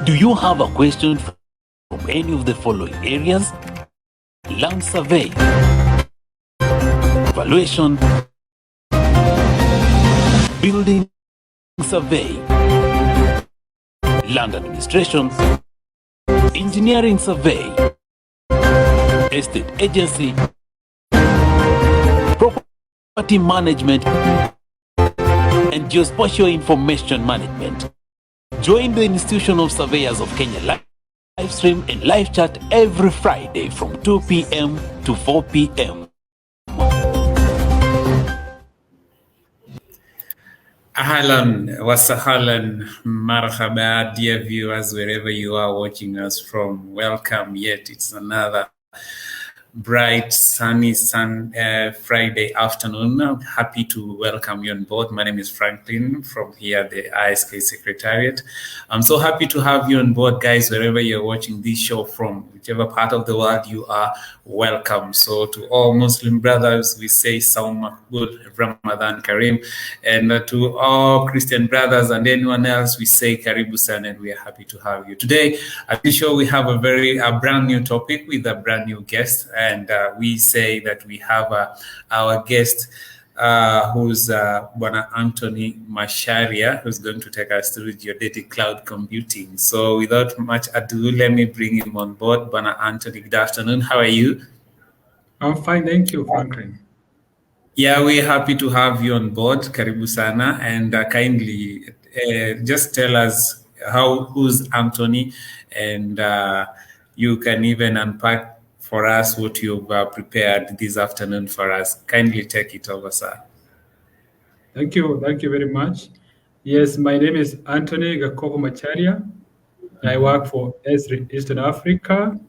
Do you have a question from any of the following areas? Land survey, valuation, building survey, land administration, engineering survey, estate agency, property management, and geospatial information management. Join the Institution of Surveyors of Kenya live stream and live chat every Friday from 2 p.m. to 4 p.m. Ahlan wa sahlan, marhaba, dear viewers, wherever you are watching us from. Welcome. Yet it's another bright, sunny Friday afternoon. I'm happy to welcome you on board. My name is Franklin from here, the ISK Secretariat. I'm so happy to have you on board, guys, wherever you're watching this show from, whichever part of the world you are, welcome. So to all Muslim brothers, we say Saum Makbul, Ramadan Kareem. And to all Christian brothers and anyone else, we say Karibu Sana, and we are happy to have you. Today, as usual, we have a brand new topic with a brand new guest. And we say that we have our guest, who's Bwana Anthony Masharia, who's going to take us through geodetic cloud computing. So without much ado, let me bring him on board. Bwana Anthony, good afternoon. How are you? I'm fine, thank you, Franklin. Yeah, we're happy to have you on board. Karibu Sana. And kindly just tell us who's Anthony, and you can even unpack for us what you've prepared this afternoon for us. Kindly take it over, sir. Thank you very much. Yes, my name is Anthony Gakobo Macharia. I work for ESRI Eastern Africa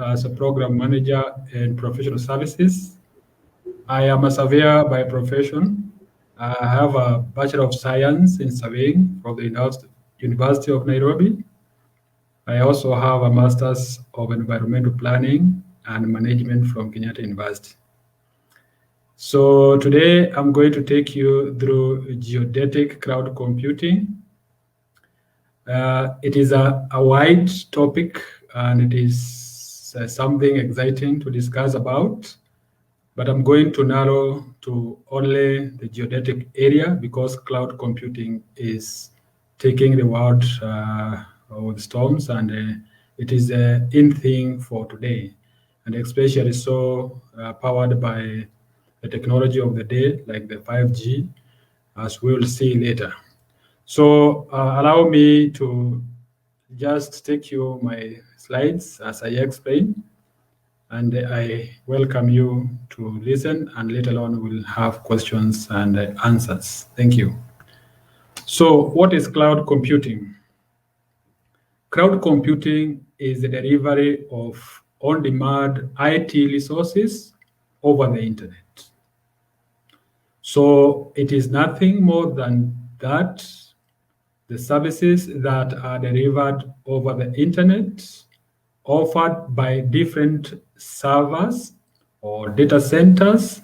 as a program manager in professional services. I am a surveyor by profession. I have a Bachelor of Science in Surveying from the University of Nairobi. I also have a Master's of Environmental Planning and Management from Kenyatta University. So today I'm going to take you through geodetic cloud computing. It is a wide topic, and it is something exciting to discuss about, but I'm going to narrow to only the geodetic area because cloud computing is taking the world with storms, and it is an in thing for today. And especially so powered by the technology of the day, like the 5G, as we'll see later. So allow me to just take you my slides as I explain, and I welcome you to listen, and later on we'll have questions and answers. Thank you. So what is cloud computing? Cloud computing is the delivery of on-demand IT resources over the internet. So it is nothing more than that. The services that are delivered over the internet, offered by different servers or data centers,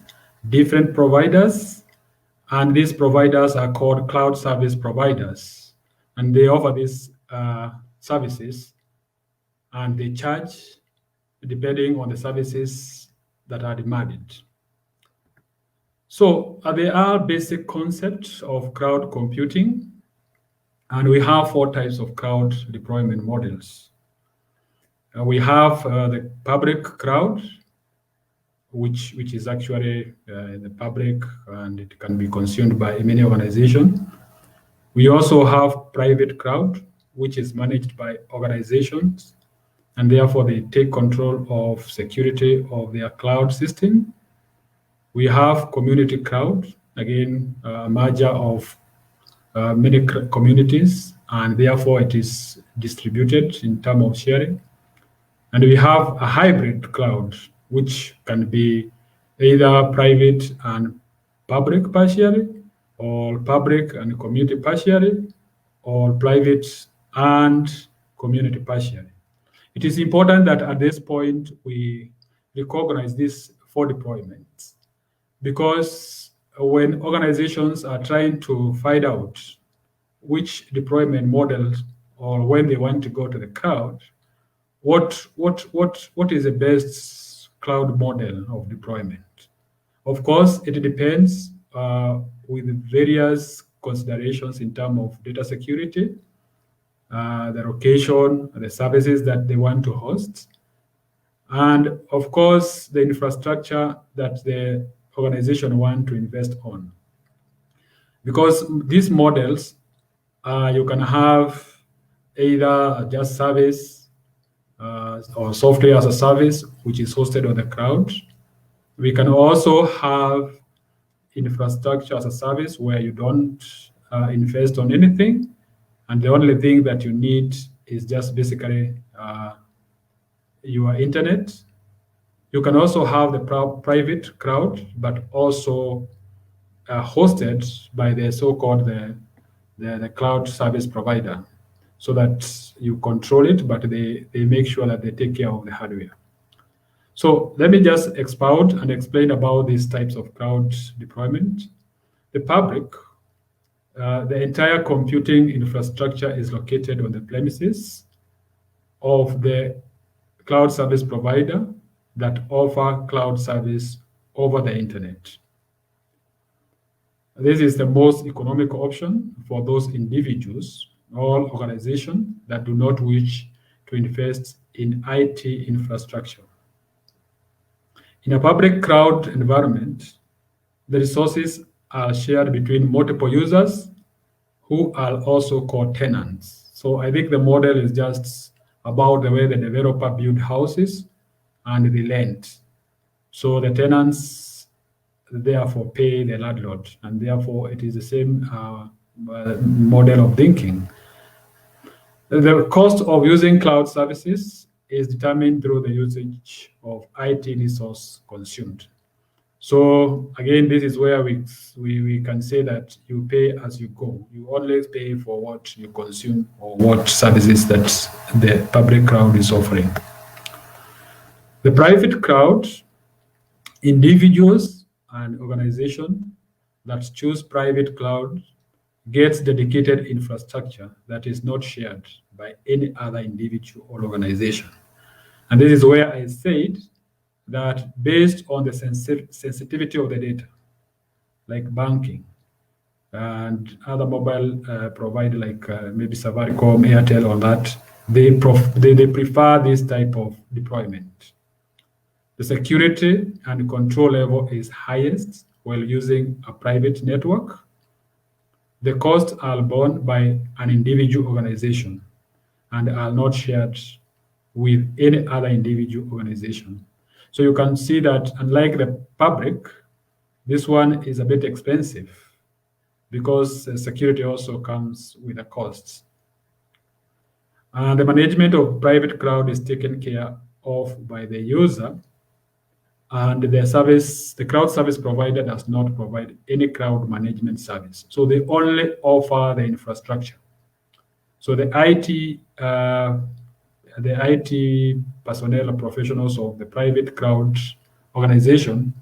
different providers, and these providers are called cloud service providers. And they offer these services, and they charge depending on the services that are demanded. So there are basic concepts of cloud computing, and we have 4 types of cloud deployment models. We have the public cloud, which is actually the public, and it can be consumed by many organizations. We also have private cloud, which is managed by organizations, and therefore they take control of security of their cloud system. We have community cloud, again, a merger of many communities, and therefore it is distributed in terms of sharing. And we have a hybrid cloud, which can be either private and public partially, or public and community partially, or private and community partially. It is important that at this point we recognize these 4 deployments, because when organizations are trying to find out which deployment model or when they want to go to the cloud, what is the best cloud model of deployment? Of course, it depends with various considerations in terms of data security, the location, the services that they want to host, and of course, the infrastructure that the organization want to invest on. Because these models, you can have either just service or software as a service, which is hosted on the cloud. We can also have infrastructure as a service where you don't invest on anything, and the only thing that you need is just basically your internet. You can also have the private cloud, but also hosted by the so-called the cloud service provider, so that you control it, but they make sure that they take care of the hardware. So let me just expound and explain about these types of cloud deployment. The public, the entire computing infrastructure is located on the premises of the cloud service provider that offer cloud service over the internet. This is the most economical option for those individuals or organizations that do not wish to invest in IT infrastructure. In a public cloud environment, the resources are shared between multiple users who are also called tenants. So I think the model is just about the way the developer build houses and the rent. So the tenants therefore pay the landlord, and therefore it is the same model of thinking. The cost of using cloud services is determined through the usage of IT resource consumed. So again, this is where we can say that you pay as you go. You always pay for what you consume or what services that the public cloud is offering. The private cloud, individuals and organizations that choose private cloud gets dedicated infrastructure that is not shared by any other individual or organization. And this is where I said that based on the sensitivity of the data, like banking and other mobile provider like maybe Safaricom, Airtel, or that, they prefer this type of deployment. The security and control level is highest while using a private network. The costs are borne by an individual organization and are not shared with any other individual organization. So you can see that unlike the public, this one is a bit expensive because security also comes with a cost. The management of private cloud is taken care of by the user, and the cloud service provider does not provide any cloud management service. So they only offer the infrastructure. So the IT personnel or professionals of the private cloud organization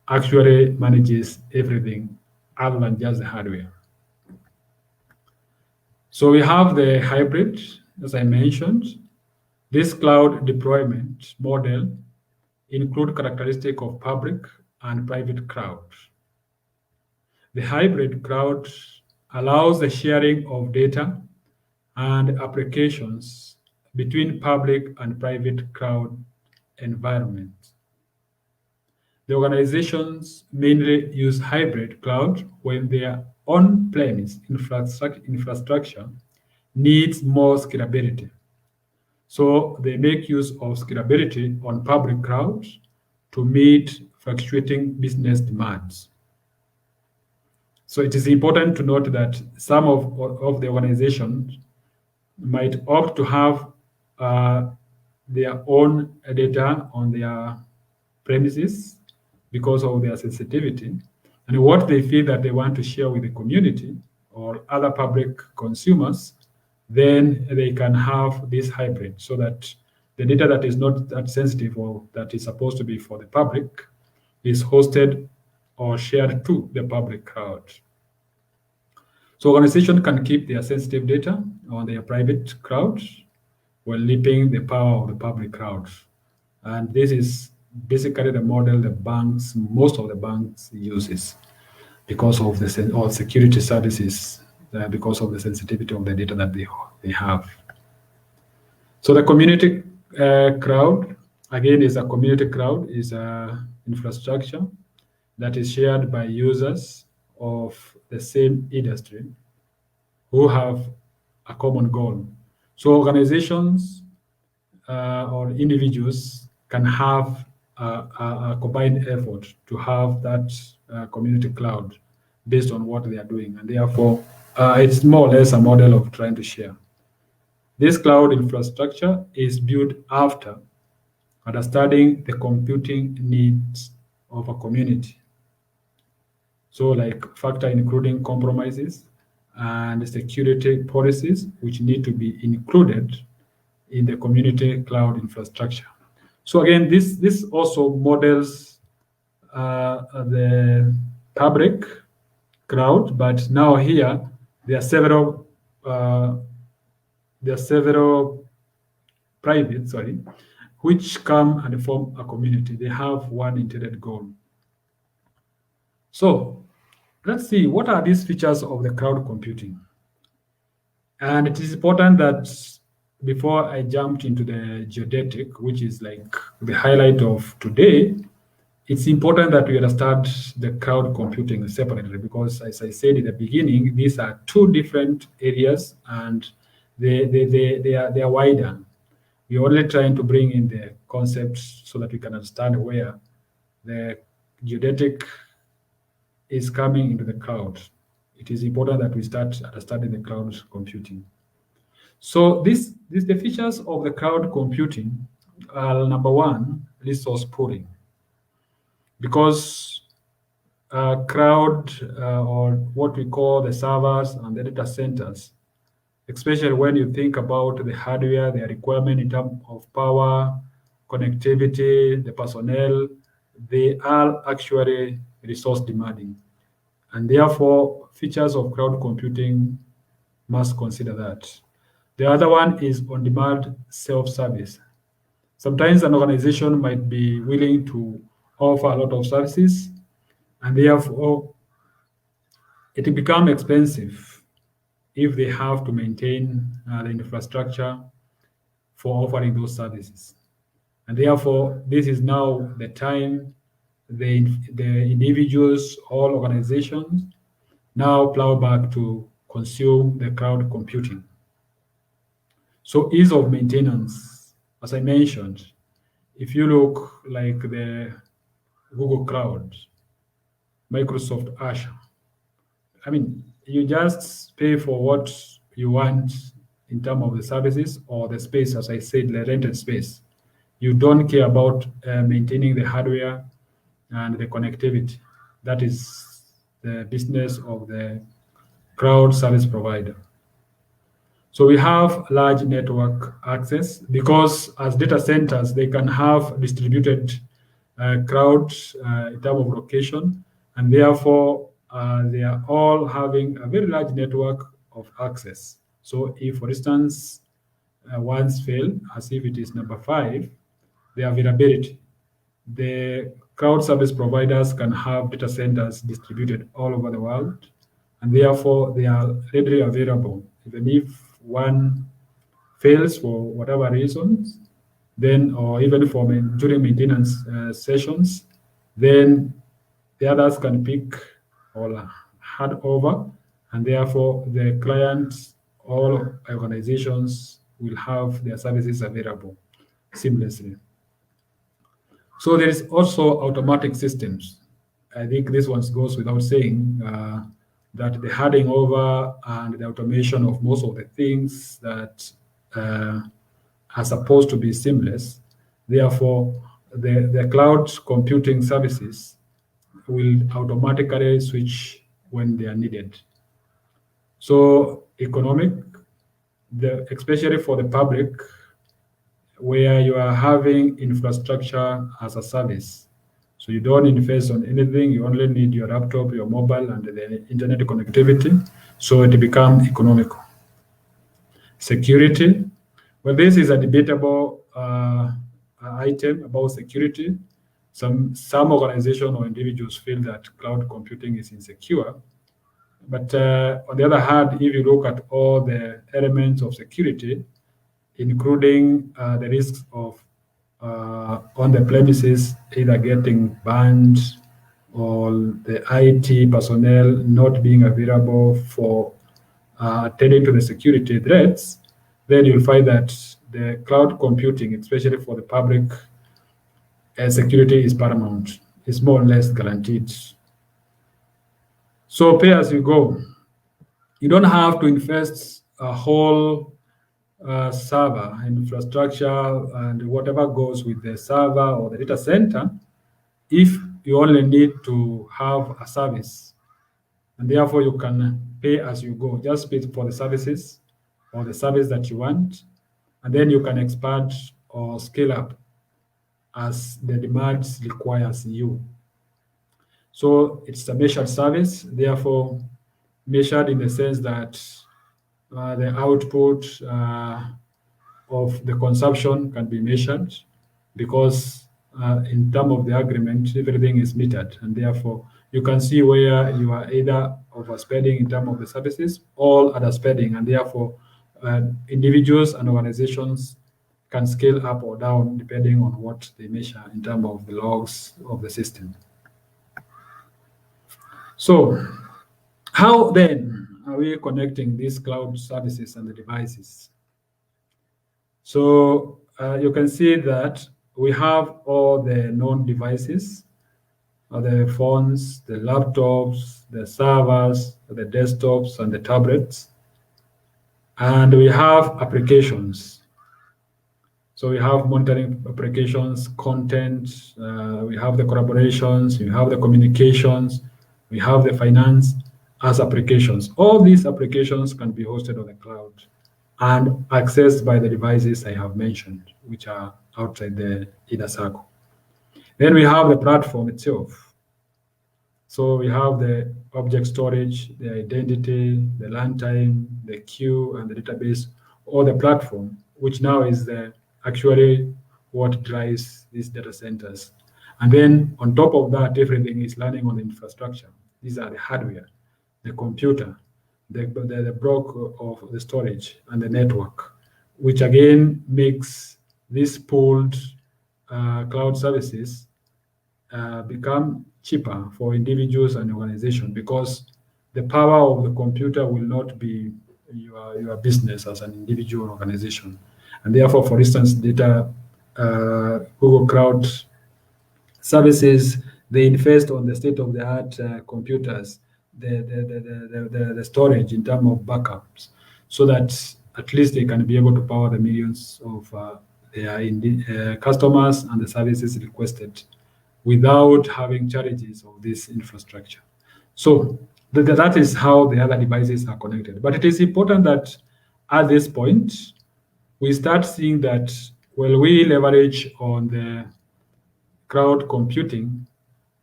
actually manages everything other than just the hardware. So we have the hybrid, as I mentioned. This cloud deployment model include characteristic of public and private cloud. The hybrid cloud allows the sharing of data and applications between public and private cloud environments. The organizations mainly use hybrid cloud when their on-premise infrastructure needs more scalability. So they make use of scalability on public cloud to meet fluctuating business demands. So it is important to note that some of the organizations might opt to have their own data on their premises because of their sensitivity, and what they feel that they want to share with the community or other public consumers, then they can have this hybrid so that the data that is not that sensitive or that is supposed to be for the public is hosted or shared to the public cloud. So organizations can keep their sensitive data on their private cloud while limiting the power of the public cloud. And this is basically the model most of the banks uses because of the or security services, because of the sensitivity of the data that they have. So the community cloud, again, is a community cloud, is a infrastructure that is shared by users of the same industry who have a common goal. So organizations or individuals can have a combined effort to have that community cloud based on what they are doing. And therefore, it's more or less a model of trying to share. This cloud infrastructure is built after understanding the computing needs of a community. So like factor including compromises and security policies which need to be included in the community cloud infrastructure. So again, this also models the public cloud, but now here there are several private, which come and form a community. They have one intended goal. So let's see, what are these features of the cloud computing? And it is important that before I jumped into the geodetic, which is like the highlight of today, it's important that we understand the cloud computing separately because, as I said in the beginning, these are two different areas and they are wider. We're only trying to bring in the concepts so that we can understand where the geodetic is coming into the cloud. It is important that we start understanding the cloud computing. So the features of the cloud computing are, number one, resource pooling. Because cloud or what we call the servers and the data centers, especially when you think about the hardware, their requirement in terms of power, connectivity, the personnel, they are actually resource demanding. And therefore, features of cloud computing must consider that. The other one is on-demand self-service. Sometimes an organization might be willing to offer a lot of services, and therefore it will become expensive if they have to maintain the infrastructure for offering those services. And therefore, this is now the time the individuals, all organizations, now plow back to consume the cloud computing. So ease of maintenance, as I mentioned, if you look like the Google Cloud, Microsoft Azure, I mean, you just pay for what you want in terms of the services or the space, as I said, the rented space. You don't care about maintaining the hardware and the connectivity. That is the business of the cloud service provider. So we have large network access because as data centers, they can have distributed cloud in terms of location, and therefore they are all having a very large network of access. So if, for instance, one's fail, as if it is number 5, the availability. The cloud service providers can have data centers distributed all over the world, and therefore they are readily available. Even if one fails for whatever reasons, then, or even for during maintenance sessions, then the others can pick or hand over, and therefore the clients, all organizations will have their services available seamlessly. So there is also automatic systems. I think this one goes without saying that the handing over and the automation of most of the things that are supposed to be seamless. Therefore, the cloud computing services will automatically switch when they are needed. So economic, especially for the public, where you are having infrastructure as a service. So you don't invest on anything, you only need your laptop, your mobile, and the internet connectivity. so it becomes economical. Security, well, this is a debatable item about security. Some organizations or individuals feel that cloud computing is insecure. But on the other hand, if you look at all the elements of security, including the risks of on the premises either getting banned or the IT personnel not being available for attending to the security threats, then you'll find that the cloud computing, especially for the public security, is paramount. It's more or less guaranteed. So pay as you go. You don't have to invest a whole server infrastructure and whatever goes with the server or the data center if you only need to have a service. And therefore, you can pay as you go. Just pay for the services or the service that you want. And then you can expand or scale up as the demands requires you. So it's a measured service, therefore measured in the sense that the output of the consumption can be measured because in terms of the agreement, everything is metered, and therefore you can see where you are either overspending in terms of the services or underspending, and therefore individuals and organizations can scale up or down depending on what they measure in terms of the logs of the system. So how then are we connecting these cloud services and the devices? So you can see that we have all the known devices, the phones, the laptops, the servers, the desktops, and the tablets. And we have applications. So we have monitoring applications, content, we have the collaborations, we have the communications, we have the finance as applications. All these applications can be hosted on the cloud and accessed by the devices I have mentioned, which are outside the inner circle. Then we have the platform itself. So we have the object storage, the identity, the runtime, the queue, and the database, or the platform, which now is actually what drives these data centers. And then on top of that, everything is running on the infrastructure. These are the hardware, the computer, the block of the storage, and the network, which again makes these pooled cloud services become cheaper for individuals and organizations because the power of the computer will not be your business as an individual organization. And therefore, for instance, Google Cloud services, they invest on the state-of-the-art computers, the storage in terms of backups, so that at least they can be able to power the millions of their customers and the services requested without having challenges of this infrastructure. So that is how the other devices are connected. But it is important that at this point, we start seeing that when we leverage on the cloud computing,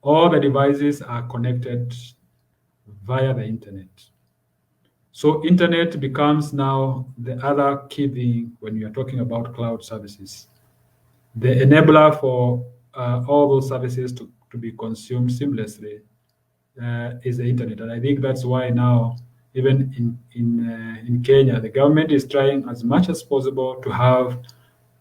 all the devices are connected via the internet. So internet becomes now the other key thing when we are talking about cloud services. The enabler for all those services to be consumed seamlessly is the internet. And I think that's why now, even in Kenya, the government is trying as much as possible to have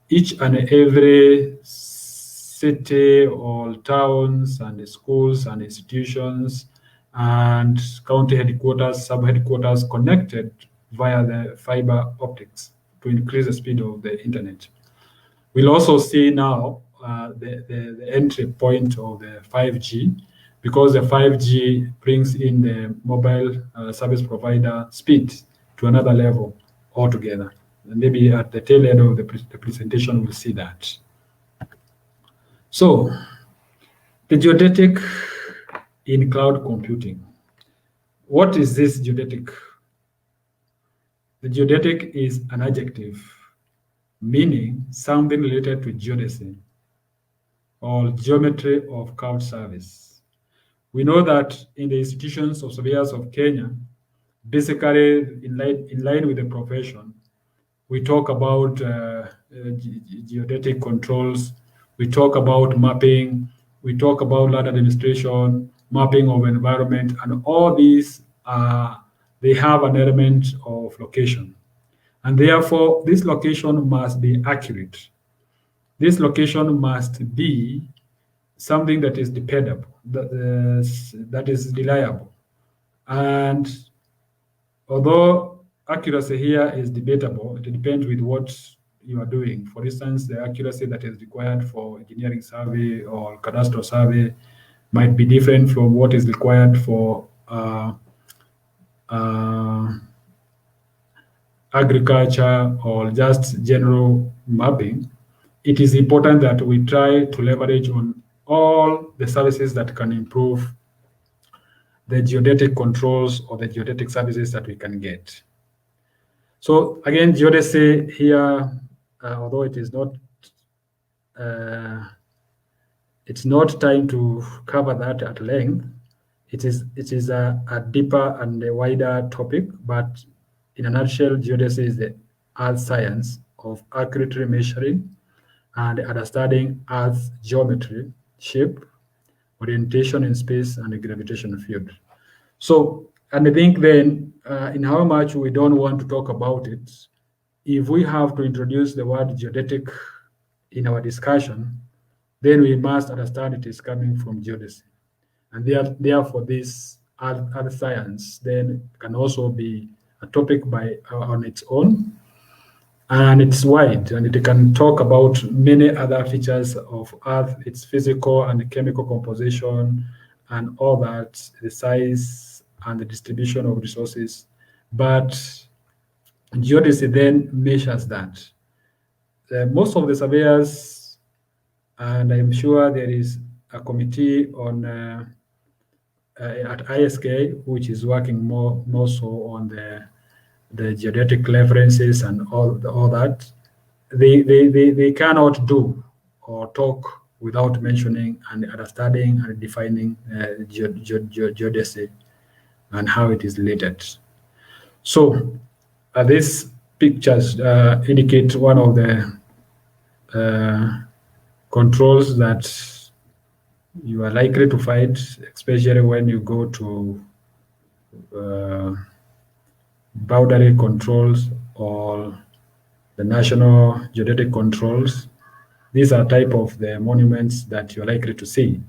each and every city or towns and schools and institutions and county headquarters, sub-headquarters connected via the fiber optics to increase the speed of the internet. We'll also see now the entry point of the 5G, because the 5G brings in the mobile service provider speed to another level altogether. And maybe at the tail end of the presentation, we'll see that. So, the geodetic in cloud computing. What is this geodetic? The geodetic is an adjective meaning something related to geodesy or geometry of cloud service. We know that in the institutions of surveyors of Kenya, basically in line with the profession. We talk about geodetic controls, we talk about mapping, we talk about land administration, mapping of environment, and all these they have an element of location. And therefore, this location must be accurate. This location must be something that is dependable, that is reliable. And although accuracy here is debatable, it depends with what you are doing. For instance, the accuracy that is required for engineering survey or cadastral survey might be different from what is required for agriculture or just general mapping. It is important that we try to leverage on all the services that can improve the geodetic controls or the geodetic services that we can get. So again, geodesy here, although it is not, it's not time to cover that at length. It is a deeper and a wider topic, but in a nutshell, geodesy is the earth science of accurately measuring and understanding Earth's geometry, shape, orientation in space, and the gravitational field. So, and I think then, in how much we don't want to talk about it, if we have to introduce the word geodetic in our discussion, then we must understand it is coming from geodesy. And therefore, this earth science then can also be a topic on its own. And it's wide, and it can talk about many other features of Earth, its physical and chemical composition, and all that, the size and the distribution of resources. But geodesy then measures that. Most of the surveyors, and I'm sure there is a committee on at ISK, which is working more so on the geodetic references and all that, they cannot do or talk without mentioning and understanding and defining geodesy and how it is related. So these pictures indicate one of the controls that you are likely to find, especially when you go to boundary controls or the national geodetic controls. These are type of the monuments that you're likely to see.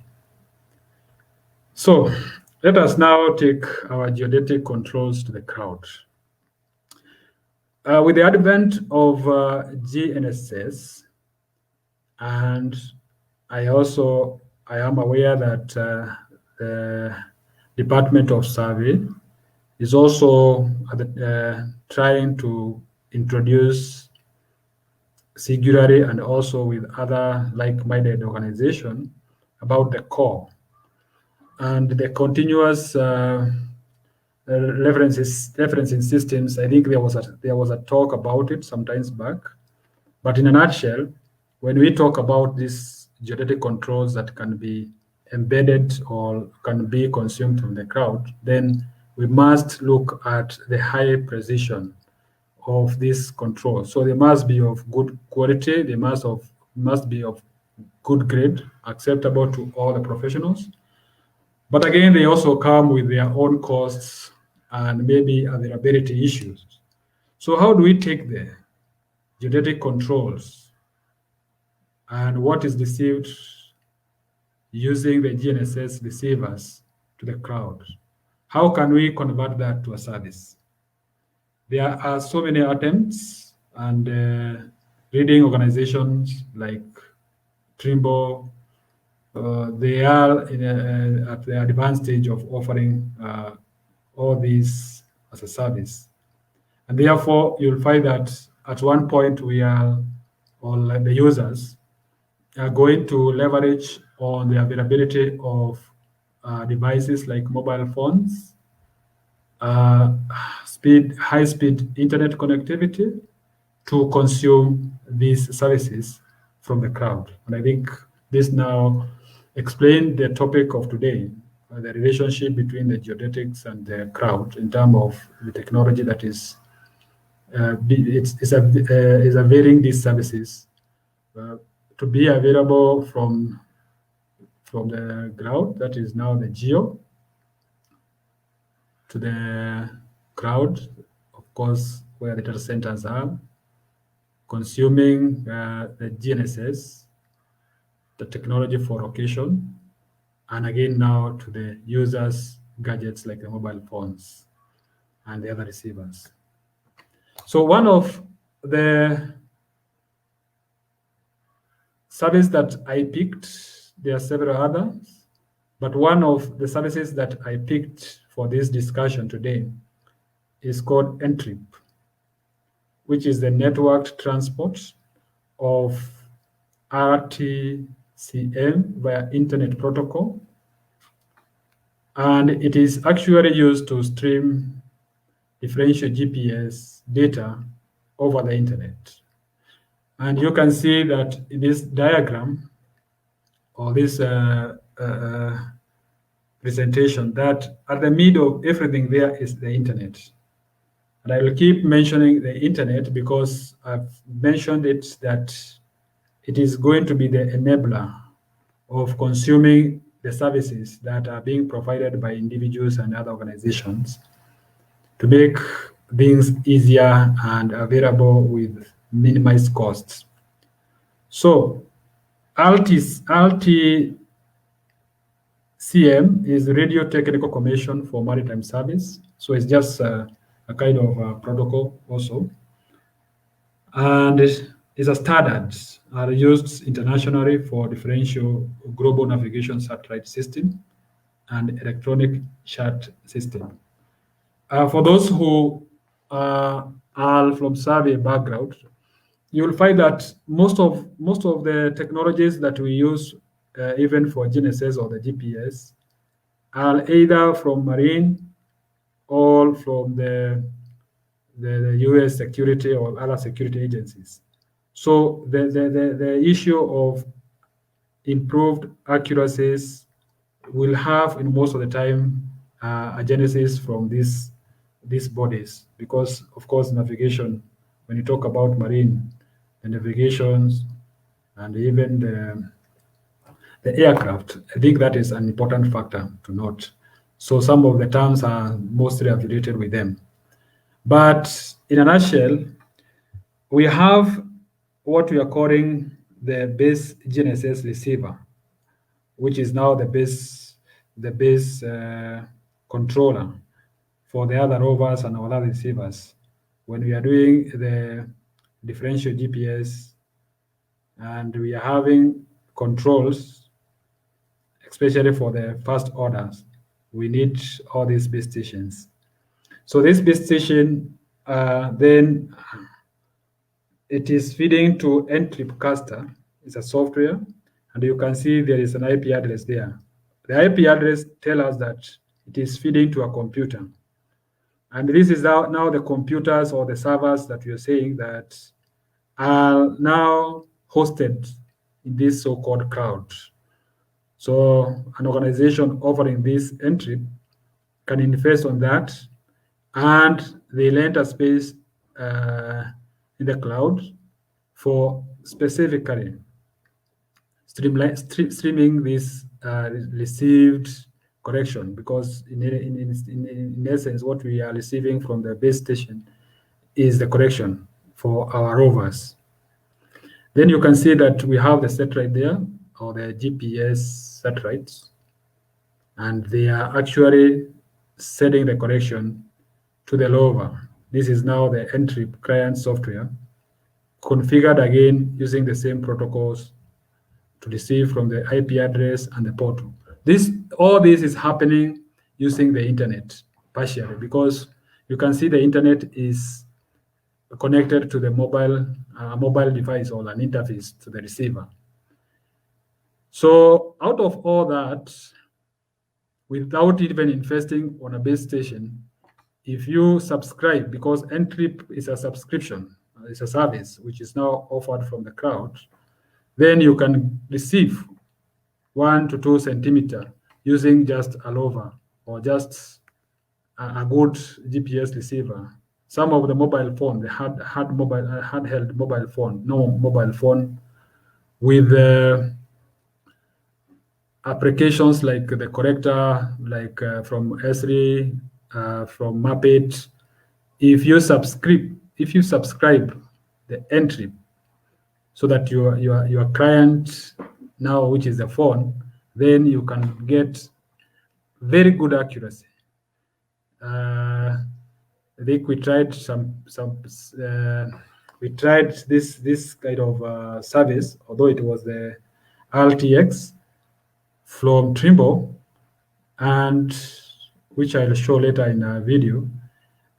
So let us now take our geodetic controls to the crowd. With the advent of GNSS, and I am aware that the Department of Survey is also trying to introduce singularly and also with other like-minded organizations about the core and the continuous referencing systems. I think there was a talk about it some times back, but in a nutshell, when we talk about these geodetic controls that can be embedded or can be consumed from the crowd, then we must look at the high precision of this control. So they must be of good quality, they must be of good grade, acceptable to all the professionals. But again, they also come with their own costs and maybe availability issues. So how do we take the geodetic controls and what is received using the GNSS receivers to the cloud? How can we convert that to a service? There are so many attempts, and leading organizations like Trimble, they are at the advanced stage of offering all these as a service. And therefore, you'll find that at one point we are, or the users, are going to leverage on the availability of devices like mobile phones, high-speed internet connectivity to consume these services from the cloud. And I think this now explains the topic of today, the relationship between the geodetics and the crowd in terms of the technology that is is availing these services to be available from the cloud, that is now the geo, to the cloud, of course, where the data centers are, consuming the GNSS, the technology for location, and again now to the users' gadgets like the mobile phones and the other receivers. So one of the service that I picked, there are several others, but one of the services that I picked for this discussion today is called NTRIP, which is the networked transport of RTCM via Internet Protocol. And it is actually used to stream differential GPS data over the Internet. And you can see that in this diagram or this presentation, that at the middle of everything there is the Internet. And I will keep mentioning the Internet because I've mentioned it that it is going to be the enabler of consuming the services that are being provided by individuals and other organizations to make things easier and available with minimized costs. So RTCM is Radio Technical Commission for Maritime Service. So it's just a kind of protocol also. And it's a standard used internationally for differential global navigation satellite system and electronic chart system. For those who are from survey background, you will find that most of the technologies that we use, even for GNSS or the GPS, are either from marine or from the US security or other security agencies. So the issue of improved accuracies will have, in most of the time, a genesis from these bodies, because of course navigation, when you talk about marine, the navigations and even the aircraft, I think that is an important factor to note. So some of the terms are mostly affiliated with them. But in a nutshell, we have what we are calling the base GNSS receiver, which is now the base controller for the other rovers and all other receivers. When we are doing the differential GPS and we are having controls, especially for the first orders, we need all these base stations. So this base station, then it is feeding to Entripcaster. It's a software, and you can see there is an IP address there. The IP address tells us that it is feeding to a computer. And this is now the computers or the servers that we are saying that are now hosted in this so-called cloud. So an organization offering this entry can invest on that, and they rent a space in the cloud for specifically streaming this received correction, because in essence, what we are receiving from the base station is the correction for our rovers. Then you can see that we have the satellite there, or the GPS satellites, and they are actually setting the correction to the rover. This is now the entry client software, configured again using the same protocols to receive from the IP address and the portal. All this is happening using the internet partially, because you can see the internet is connected to the mobile device or an interface to the receiver. So out of all that, without even investing on a base station, if you subscribe, because Ntrip is a subscription, it's a service which is now offered from the cloud, then you can receive 1 to 2 centimeter using just a rover or just a good GPS receiver. Some of the mobile phone, they had handheld mobile phone, no mobile phone with applications like the corrector, like from Esri, from Mapit. If you subscribe the entry so that your client now, which is the phone, then you can get very good accuracy. I think we tried we tried this kind of service, although it was the RTX from Trimble, and which I'll show later in a video.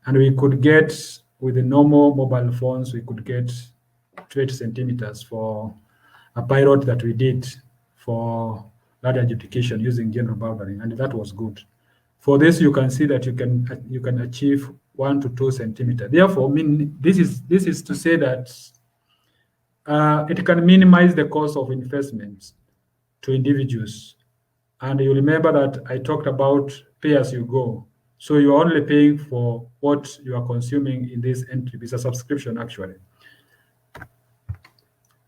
And we could get, with the normal mobile phones, we could get 20 centimeters for a pilot that we did for ladder adjudication using general boundary, and that was good. For this, you can see that you can achieve 1 to 2 centimeters. Therefore, I mean, this is to say that it can minimize the cost of investment to individuals. And you remember that I talked about pay as you go. So you're only paying for what you are consuming in this entry. It's a subscription, actually.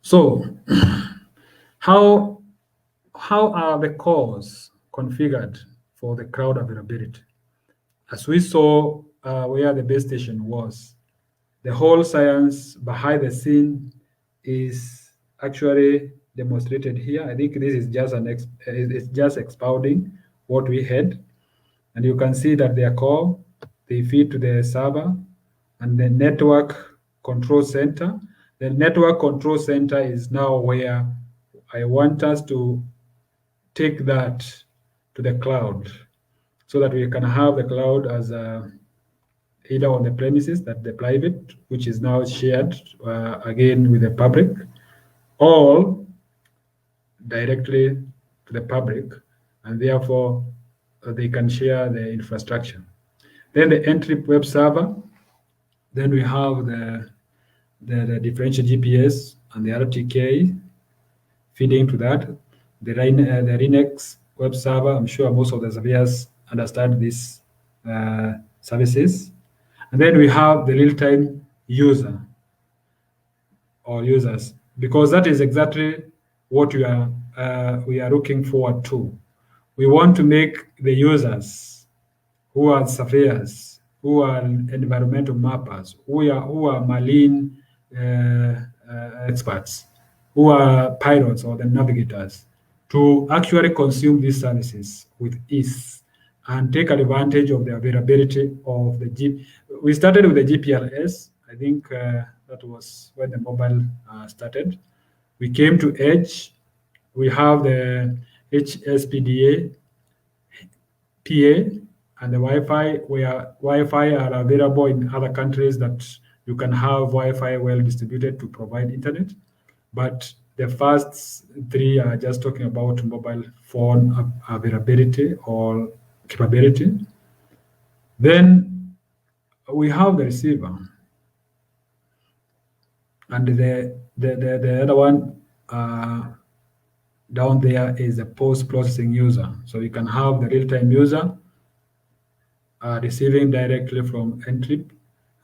So how are the cores configured for the cloud availability? As we saw where the base station was, the whole science behind the scene is actually demonstrated here. I think this is just it's just expounding what we had, and you can see that their core, they feed to the server and the network control center. The network control center is now where I want us to take that to the cloud, so that we can have the cloud as either on the premises, that the private, which is now shared again with the public, or directly to the public, and therefore they can share the infrastructure. Then the entry web server, then we have the differential GPS and the RTK feeding to that. The Linux web server, I'm sure most of the surveyors understand these services. And then we have the real-time user or users, because that is exactly what we are looking forward to. We want to make the users who are surveyors, who are environmental mappers, who are marine experts, who are pilots or the navigators, to actually consume these services with ease and take advantage of the availability of the G. We started with the GPRS. I think that was when the mobile started. We came to Edge. We have the HSPDA, PA, and the Wi-Fi, where Wi-Fi are available in other countries, that you can have Wi-Fi well distributed to provide internet. But the first three are just talking about mobile phone availability or capability. Then we have the receiver, and the other one down there is the post-processing user. So you can have the real-time user receiving directly from Ntrip,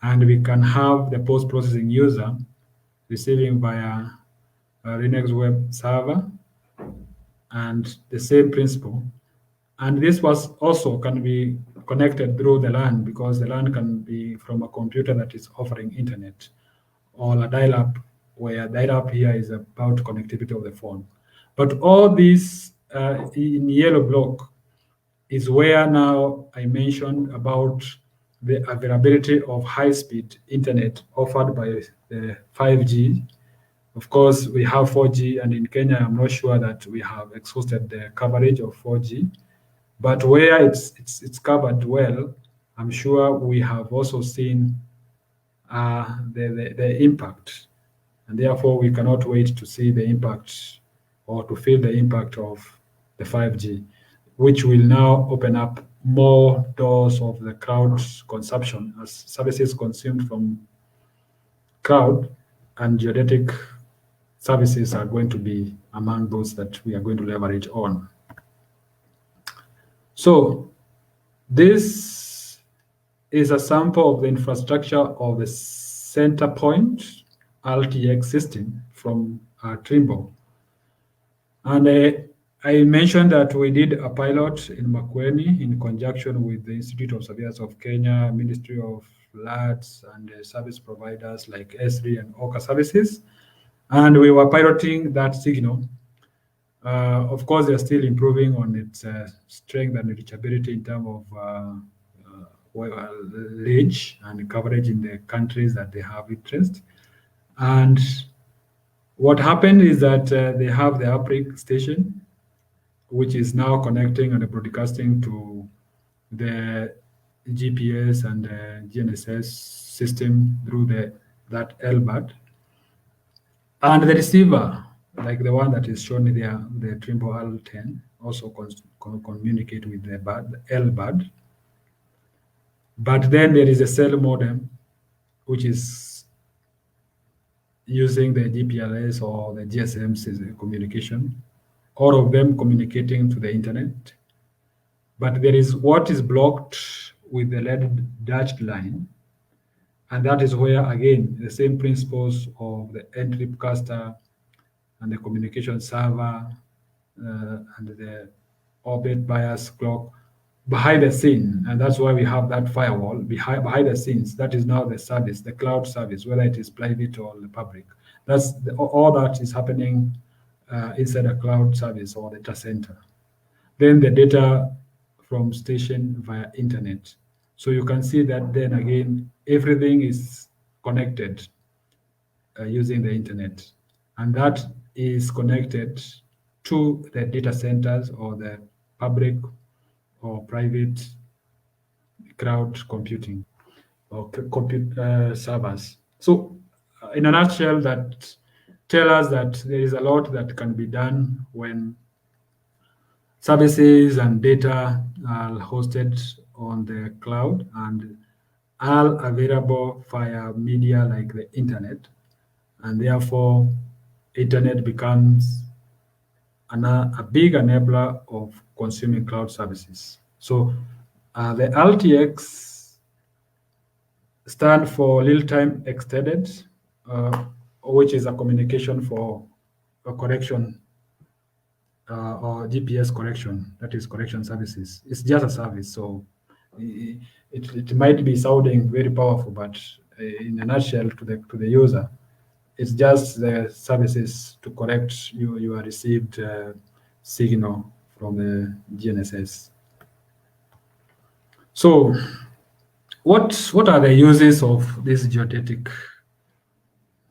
and we can have the post-processing user receiving via Linux web server, and the same principle. And this was also can be connected through the LAN, because the LAN can be from a computer that is offering internet, or a dial-up, where dial-up here is about connectivity of the phone. But all these in yellow block is where now I mentioned about the availability of high-speed internet offered by the 5G. Of course, we have 4G, and in Kenya, I'm not sure that we have exhausted the coverage of 4G. But where it's covered well, I'm sure we have also seen the impact, and therefore we cannot wait to see the impact or to feel the impact of the 5G, which will now open up more doors of the cloud consumption as services consumed from cloud, and geodetic services are going to be among those that we are going to leverage on. So this is a sample of the infrastructure of the center point RTX system from Trimble. And I mentioned that we did a pilot in Makueni in conjunction with the Institute of Surveyors of Kenya, Ministry of Lands, and service providers like ESRI and OCA services. And we were piloting that signal. Of course, they're still improving on its strength and reachability in terms of reach and coverage in the countries that they have interest. And what happened is that they have the uplink station, which is now connecting and broadcasting to the GPS and GNSS system through that LBAD. And the receiver, like the one that is shown there, the Trimble L10, also communicate with the LBAD. But then there is a cell modem, which is using the GPRS or the GSM communication, all of them communicating to the internet. But there is what is blocked with the lead dashed line. And that is where, again, the same principles of the entripcaster and the communication server and the orbit bias clock behind the scene. And that's why we have that firewall behind the scenes. That is now the service, the cloud service, whether it is private or the public. That's all that is happening inside a cloud service or data center. Then the data from station via internet. So you can see that then again, everything is connected using the internet. And that is connected to the data centers or the public or private cloud computing or compute servers. So in a nutshell, that tell us that there is a lot that can be done when services and data are hosted on the cloud and are available via media like the internet. And therefore, internet becomes a big enabler of consuming cloud services. So the LTX stand for real-time extended, which is a communication for a correction or GPS correction, that is correction services. It's just a service, so it might be sounding very powerful, but in a nutshell, to the user, it's just the services to correct your received signal from the GNSS. So, what are the uses of this geodetic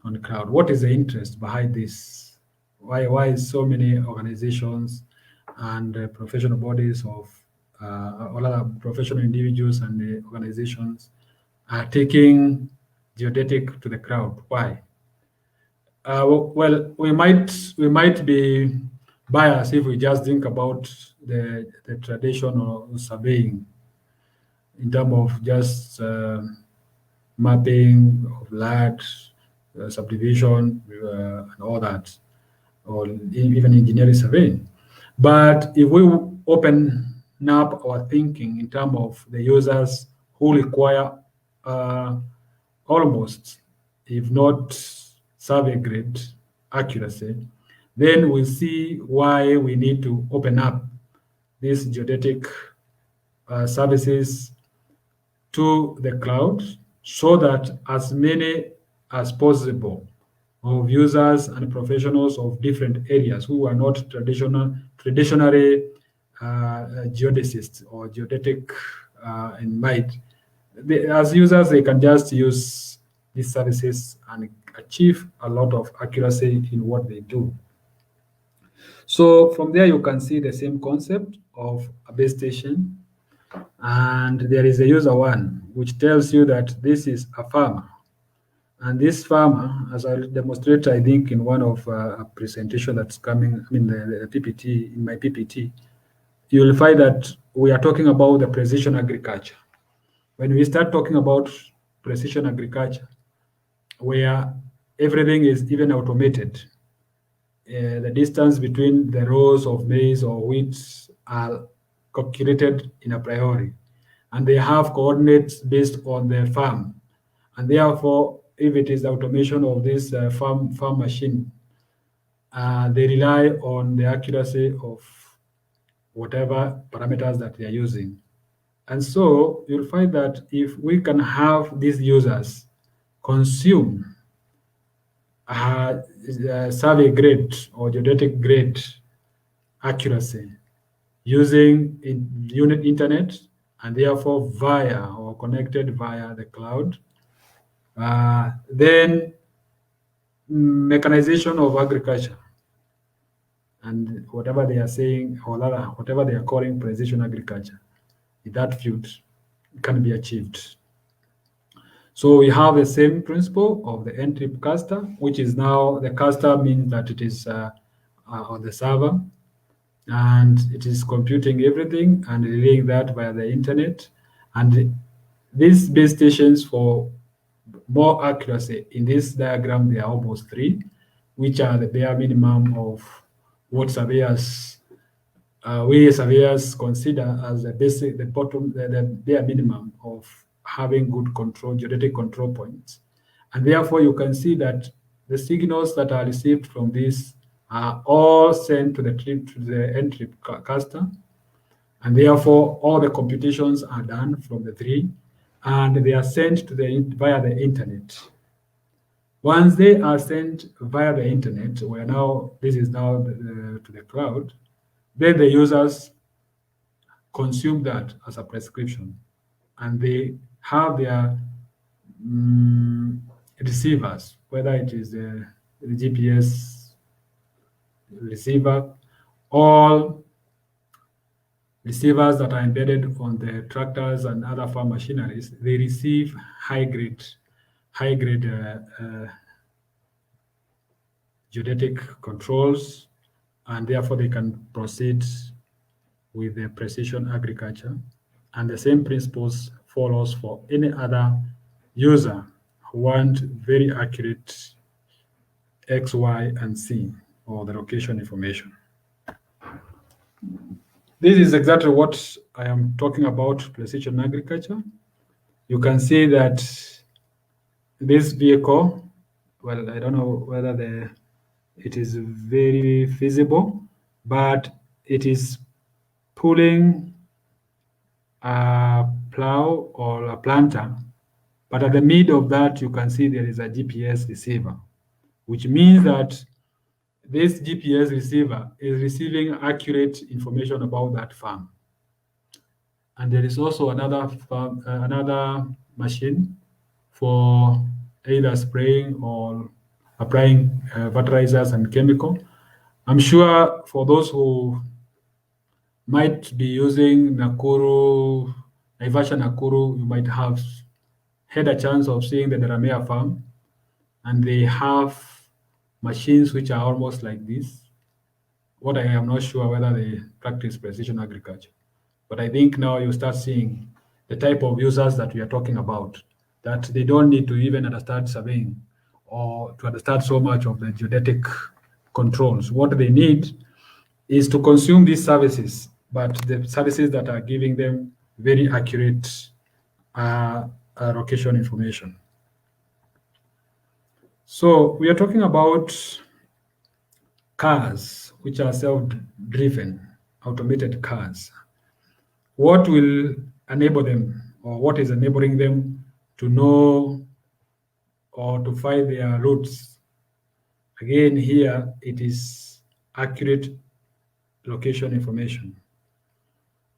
on the cloud? What is the interest behind this? Why so many organizations and professional bodies of all other professional individuals and the organizations are taking geodetic to the cloud? Why? Well, we might be biased if we just think about the traditional surveying in terms of just mapping of land, subdivision, and all that, or even engineering surveying. But if we open up our thinking in terms of the users who require almost, if not survey grade accuracy, then we see why we need to open up these geodetic services to the cloud so that as many as possible of users and professionals of different areas who are not traditionally geodesists or geodetic in mind, as users, they can just use these services and achieve a lot of accuracy in what they do. So from there, you can see the same concept of a base station. And there is a user one, which tells you that this is a farmer. And this farmer, as I'll demonstrate, I think, in one of a presentation that's coming, the PPT, in my PPT, you will find that we are talking about the precision agriculture. When we start talking about precision agriculture, where everything is even automated, the distance between the rows of maize or wheat are calculated in a priori, and they have coordinates based on the farm. And therefore, if it is automation of this farm machine, they rely on the accuracy of whatever parameters that they are using. And so you'll find that if we can have these users consume survey grade or geodetic grade accuracy using unit internet and therefore via or connected via the cloud, then mechanization of agriculture and whatever they are saying, or rather, whatever they are calling precision agriculture, in that field can be achieved. So we have the same principle of the N-trip caster, which is now the caster means that it is on the server and it is computing everything and relaying that via the internet. And these base stations for more accuracy, in this diagram, there are almost 3, which are the bare minimum of what surveyors, we surveyors consider as the basic, the bottom, the bare minimum of having good control, geodetic control points. And therefore, you can see that the signals that are received from this are all sent to the N-trip caster. And therefore, all the computations are done from the 3, and they are sent to via the internet. Once they are sent via the internet, where now this is now to the cloud, then the users consume that as a prescription, and they have their receivers, whether it is the GPS receiver, all receivers that are embedded on the tractors and other farm machineries, they receive high grade geodetic controls, and therefore they can proceed with the precision agriculture. And the same principles follows for any other user who want very accurate X, Y, and Z, or the location information. This is exactly what I am talking about, precision agriculture. You can see that this vehicle, well, I don't know whether it is very feasible, but it is pulling a plow or a planter. But at the mid of that, you can see there is a GPS receiver, which means that this GPS receiver is receiving accurate information about that farm. And there is also another machine for either spraying or applying fertilizers and chemical. I'm sure for those who might be using Naivasha Nakuru, you might have had a chance of seeing the Deramea farm, and they have machines which are almost like this. What I am not sure whether they practice precision agriculture, but I think now you start seeing the type of users that we are talking about, that they don't need to even understand surveying or to understand so much of the geodetic controls. What they need is to consume these services, but the services that are giving them very accurate location information. So we are talking about cars, which are self-driven, automated cars. What will enable them, or what is enabling them to know or to find their routes? Again, here it is accurate location information,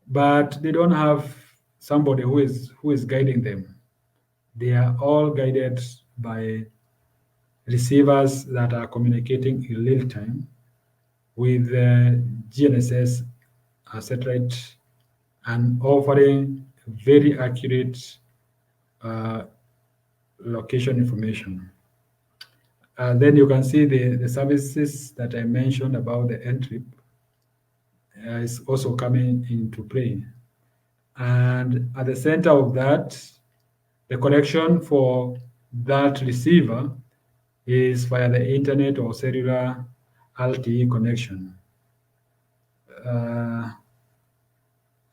but they don't have somebody who is guiding them. They are all guided by receivers that are communicating in real time with the GNSS satellite and offering very accurate location information. Then you can see the services that I mentioned about the N-trip is also coming into play. And at the center of that, the connection for that receiver is via the internet or cellular LTE connection.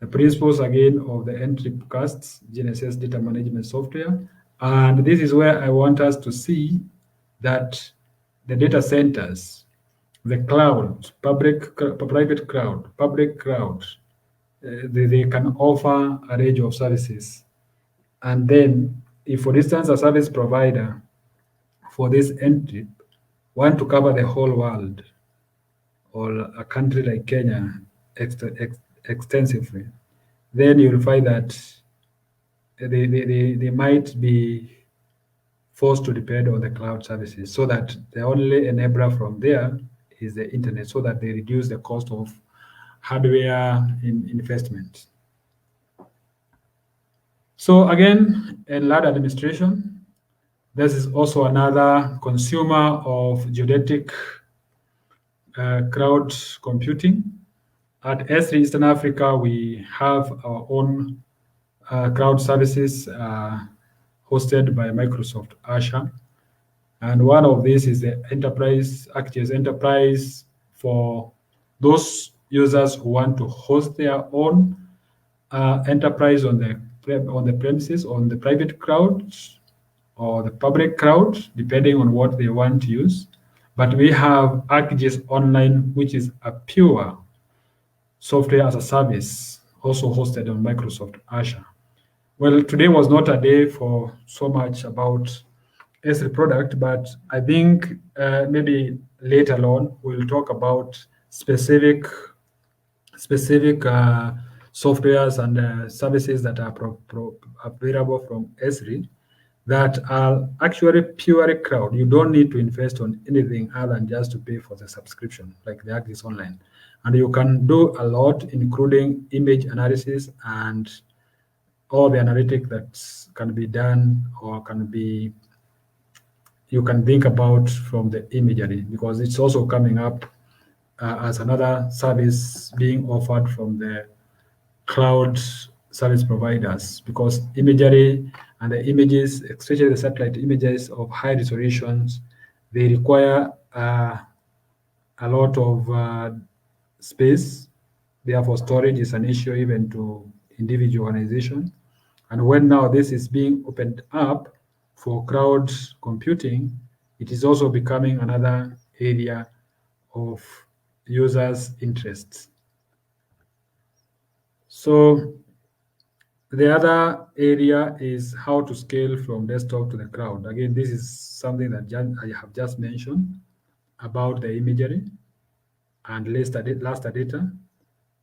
the principles again of the Entrepcast GNSS data management software. And this is where I want us to see that the data centers, the cloud, private cloud, public cloud, they can offer a range of services. And then if, for instance, a service provider for this entry want to cover the whole world or a country like Kenya extensively, then you'll find that they might be forced to depend on the cloud services, so that the only enabler from there is the internet, so that they reduce the cost of hardware investment. So again, in land administration, this is also another consumer of geodetic cloud computing. At S3 Eastern Africa, we have our own cloud services hosted by Microsoft Azure. And one of these is the enterprise, ArcGIS Enterprise, for those users who want to host their own enterprise on the premises, on the private cloud or the public cloud, depending on what they want to use. But we have ArcGIS Online, which is a pure software as a service, also hosted on Microsoft Azure. Well, today was not a day for so much about S3 product, but I think maybe later on we'll talk about specific softwares and services that are available from S3 that are actually purely cloud. You don't need to invest on anything other than just to pay for the subscription, like the ArcGIS Online. And you can do a lot, including image analysis and all the analytic that can be done or you can think about from the imagery, because it's also coming up as another service being offered from the cloud service providers, because imagery and the images, especially the satellite images of high resolutions, they require a lot of space. Therefore, storage is an issue even to individual organizations. And when now this is being opened up for cloud computing, it is also becoming another area of users' interests. So the other area is how to scale from desktop to the cloud. Again, this is something that I have just mentioned about the imagery and raster data.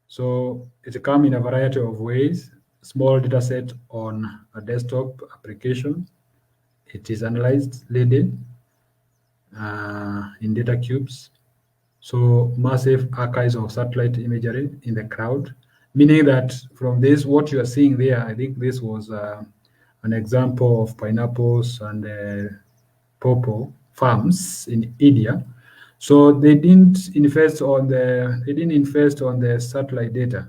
So it comes in a variety of ways. Small data set on a desktop application. It is analyzed later in data cubes. So massive archives of satellite imagery in the cloud, meaning that from this, what you are seeing there, I think this was an example of pineapples and pawpaw farms in India. So they didn't invest on the satellite data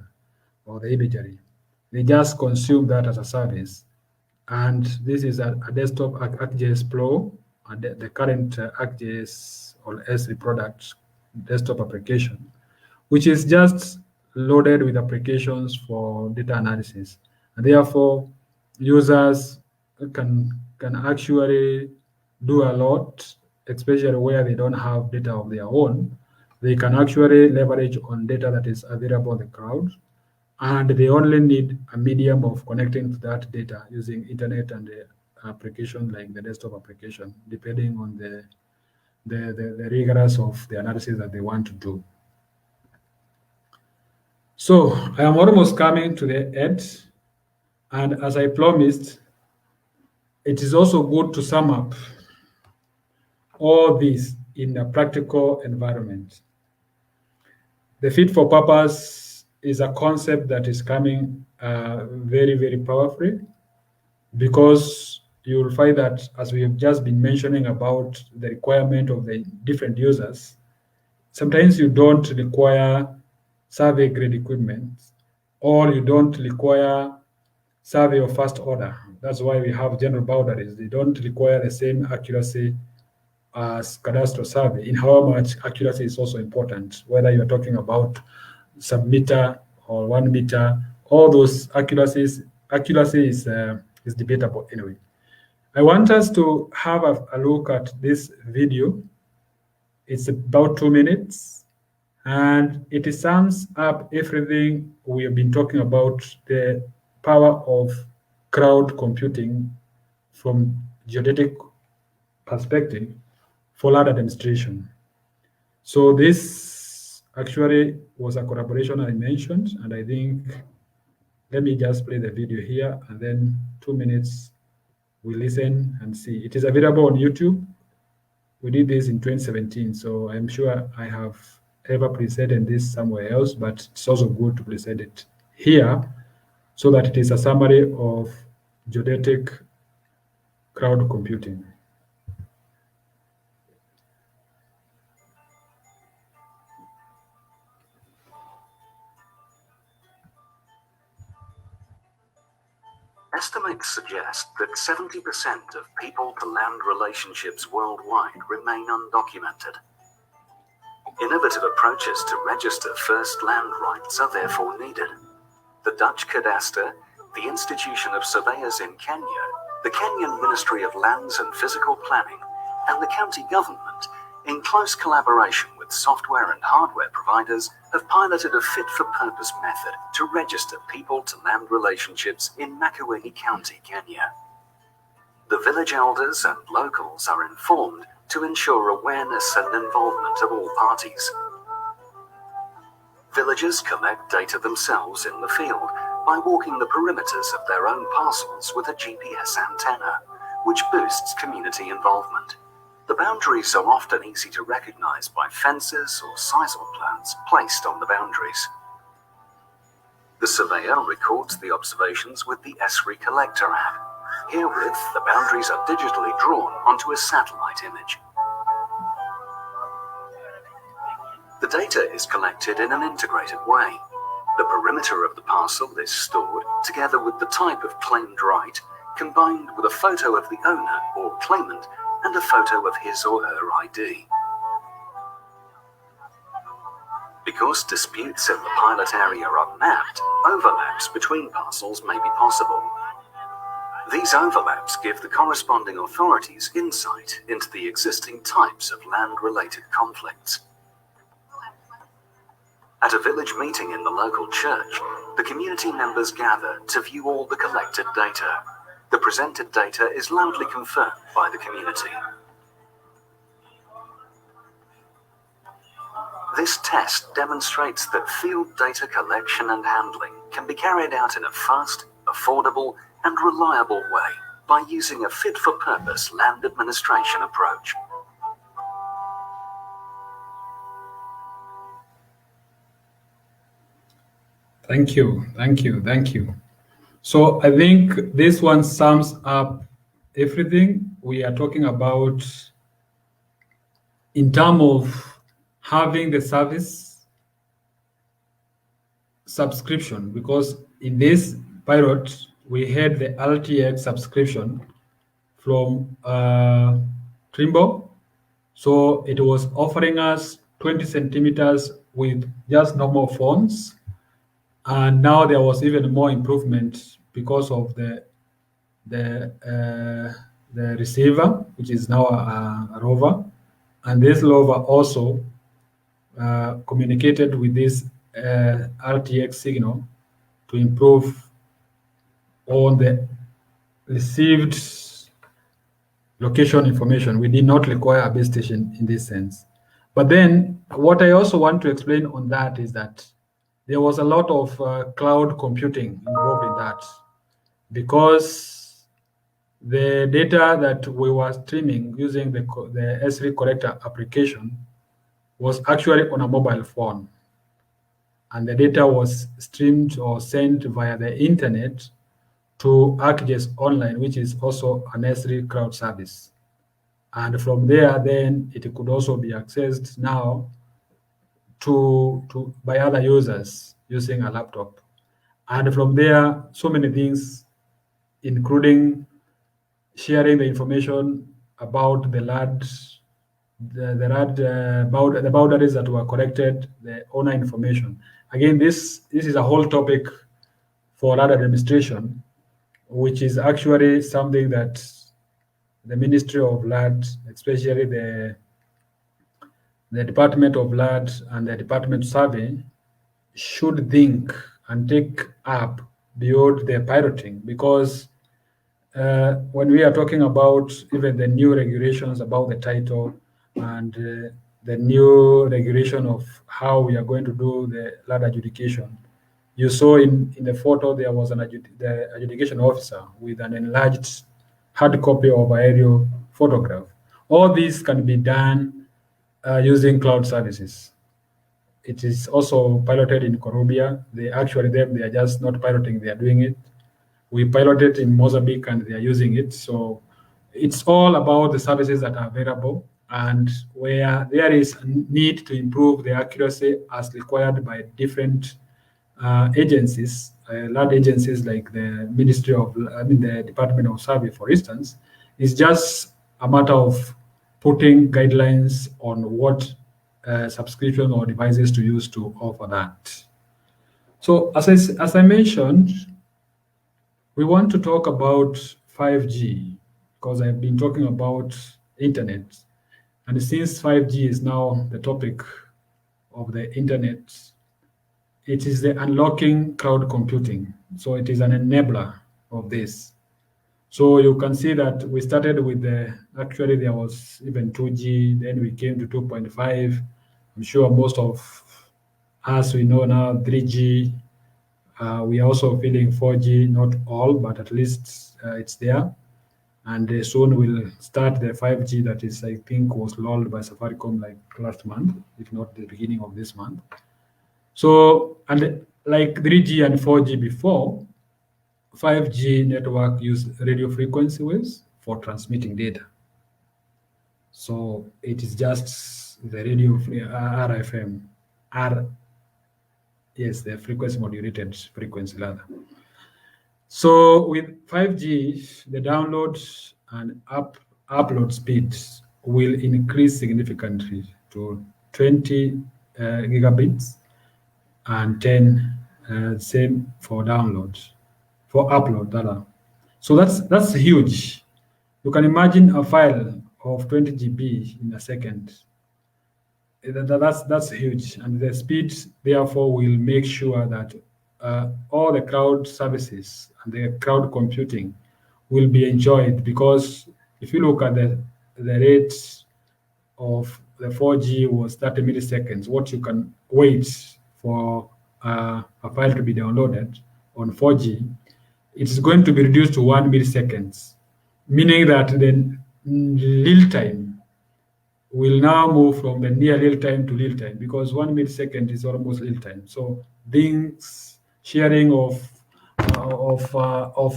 or the imagery. They just consume that as a service. And this is a desktop ArcGIS Pro, the current ArcGIS or S3 product desktop application, which is just loaded with applications for data analysis. And therefore, users can actually do a lot, especially where they don't have data of their own. They can actually leverage on data that is available on the cloud, and they only need a medium of connecting to that data using internet and the application like the desktop application, depending on the rigorous of the analysis that they want to do. So I am almost coming to the end, and as I promised, it is also good to sum up all this in a practical environment. The fit for purpose is a concept that is coming very, very powerfully, because you will find that, as we have just been mentioning about the requirement of the different users, sometimes you don't require survey grade equipment, or you don't require survey of first order. That's why we have general boundaries. They don't require the same accuracy as cadastral survey. In how much accuracy is also important, whether you're talking about sub-meter or 1 meter all those accuracy is debatable anyway. I want us to have a look at this video. It's about 2 minutes, and it sums up everything we have been talking about, the power of crowd computing from geodetic perspective for land administration. So this actually was a collaboration I mentioned, and I think, let me just play the video here, and then 2 minutes we listen and see. It is available on YouTube. We did this in 2017, so I'm sure I have ever presented this somewhere else, but it's also good to present it here so that it is a summary of geodetic crowd computing. Estimates suggest that 70% of people-to-land relationships worldwide remain undocumented. Innovative approaches to register first land rights are therefore needed. The Dutch Cadastre, the Institution of Surveyors in Kenya, the Kenyan Ministry of Lands and Physical Planning, and the county government, in close collaboration with software and hardware providers, have piloted a fit-for-purpose method to register people-to-land relationships in Makueni County, Kenya. The village elders and locals are informed to ensure awareness and involvement of all parties. Villagers collect data themselves in the field by walking the perimeters of their own parcels with a GPS antenna, which boosts community involvement. The boundaries are often easy to recognize by fences or sisal plans placed on the boundaries. The surveyor records the observations with the ESRI Collector app. Herewith, the boundaries are digitally drawn onto a satellite image. The data is collected in an integrated way. The perimeter of the parcel is stored together with the type of claimed right, combined with a photo of the owner or claimant and a photo of his or her ID. Because disputes in the pilot area are mapped, overlaps between parcels may be possible. These overlaps give the corresponding authorities insight into the existing types of land-related conflicts. At a village meeting in the local church, the community members gather to view all the collected data. The presented data is loudly confirmed by the community. This test demonstrates that field data collection and handling can be carried out in a fast, affordable, and reliable way by using a fit-for-purpose land administration approach. Thank you. So I think this one sums up everything we are talking about in terms of having the service subscription, because in this pilot we had the LTX subscription from Trimble. So it was offering us 20 centimeters with just normal phones. And now there was even more improvement because of the receiver, which is now a rover. And this rover also communicated with this RTX signal to improve on the received location information. We did not require a base station in this sense. But then what I also want to explain on that is that there was a lot of cloud computing involved in that, because the data that we were streaming using the S3 Collector application was actually on a mobile phone. And the data was streamed or sent via the internet to ArcGIS Online, which is also an S3 cloud service. And from there, then it could also be accessed now by other users using a laptop. And from there, so many things, including sharing the information about the land, the boundaries that were collected, the owner information. Again, this is a whole topic for land administration, which is actually something that the Ministry of Land, especially the Department of Land and the Department of Survey, should think and take up beyond the piloting, because when we are talking about even the new regulations about the title and the new regulation of how we are going to do the land adjudication, you saw in the photo there was the adjudication officer with an enlarged hard copy of aerial photograph. All these can be done using cloud services. It is also piloted in Colombia. They are just not piloting, they are doing it. We piloted in Mozambique and they are using it. So it's all about the services that are available, and where there is a need to improve the accuracy as required by different agencies, land agencies like the the Department of Survey, for instance, is just a matter of putting guidelines on what subscription or devices to use to offer that. So as I mentioned, we want to talk about 5G because I've been talking about internet. And since 5G is now the topic of the internet, it is the unlocking cloud computing. So it is an enabler of this. So you can see that we started with actually there was even 2G, then we came to 2.5. I'm sure most of us, we know now 3G. We are also feeling 4G, not all, but at least it's there. And soon we'll start the 5G that is, I think, was launched by Safaricom like last month, if not the beginning of this month. So, and like 3G and 4G before, 5G network use radio frequency waves for transmitting data. So it is just the radio RFM, yes, the frequency modulated frequency rather. So with 5G, the download and upload speeds will increase significantly to 20 gigabits and 10 same for download, for upload rather. So that's huge. You can imagine a file of 20 GB in a second. That's huge, and the speed therefore will make sure that all the cloud services and the cloud computing will be enjoyed, because if you look at the rates of the 4G was 30 milliseconds, what you can wait for a file to be downloaded on 4G, it's going to be reduced to 1 milliseconds, meaning that the real time will now move from the near real time to real time, because 1 millisecond is almost real time. So things sharing of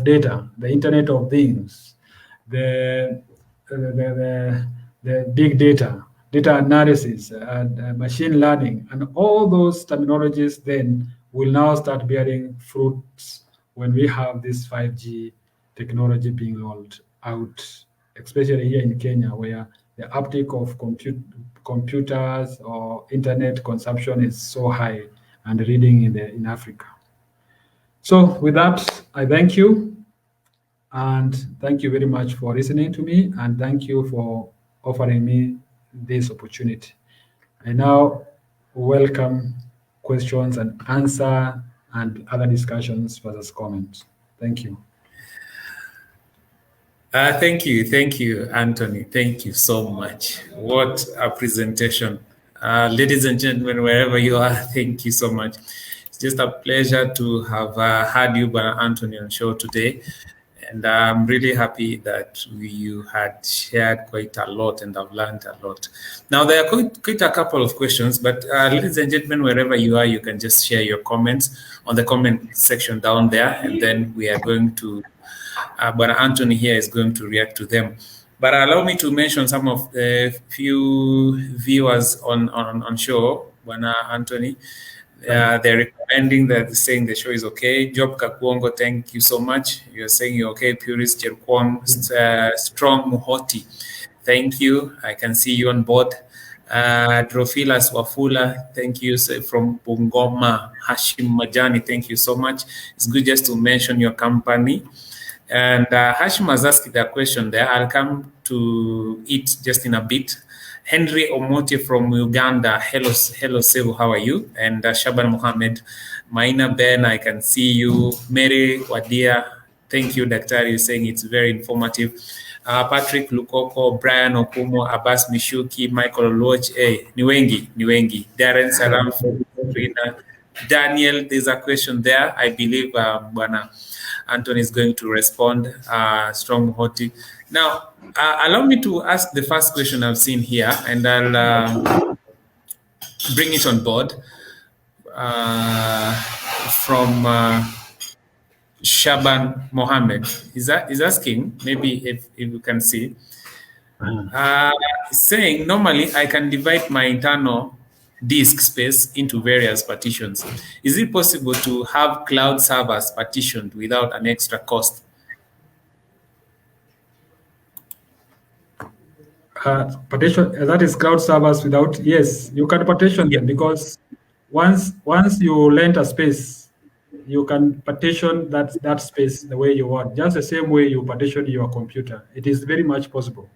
data, the Internet of Things, the big data, data analysis, and machine learning, and all those terminologies then will now start bearing fruits when we have this 5G technology being rolled out, especially here in Kenya, where the uptake of computers or internet consumption is so high and leading in Africa. So with that, I thank you. And thank you very much for listening to me. And thank you for offering me this opportunity. I now welcome questions and answer and other discussions versus comments. Thank you. Thank you, Anthony. Thank you so much. What a presentation. Ladies and gentlemen, wherever you are, thank you so much. It's just a pleasure to have had you, Anthony, on show today. And I'm really happy that you had shared quite a lot and I've learned a lot. Now, there are quite a couple of questions, but ladies and gentlemen, wherever you are, you can just share your comments on the comment section down there, and then we are going to but Anthony here is going to react to them. But allow me to mention some of the few viewers on show, Bwana Anthony. They're recommending that, saying the show is okay. Job Kakuongo, thank you so much. You're saying you're okay. Purist Jerkwong, Strong Muhoti, thank you. I can see you on board. Drofilas Wafula, thank you. From Bungoma, Hashim Majani, thank you so much. It's good just to mention your company. And Hashim has asked that question there. I'll come to it just in a bit. Henry Omote from Uganda, hello, Sevu, how are you? And Shaban Mohammed, Maina Ben, I can see you. Mary Wadia, thank you, Daktari, you're saying it's very informative. Patrick Lukoko, Brian Okumo, Abbas Mishuki, Michael Loch, ni wengi. Darren Saram, Daniel, there's a question there. I believe Bwana Anthony is going to respond. Strong Hoti. Now, allow me to ask the first question I've seen here, and I'll bring it on board from Shaban Mohammed. Is asking, maybe if you can see, saying normally I can divide my internal disk space into various partitions. Is it possible to have cloud servers partitioned without an extra cost? Partition, that is cloud servers without, yes, you can partition them, because once you rent a space, you can partition that space the way you want, just the same way you partition your computer. It is very much possible.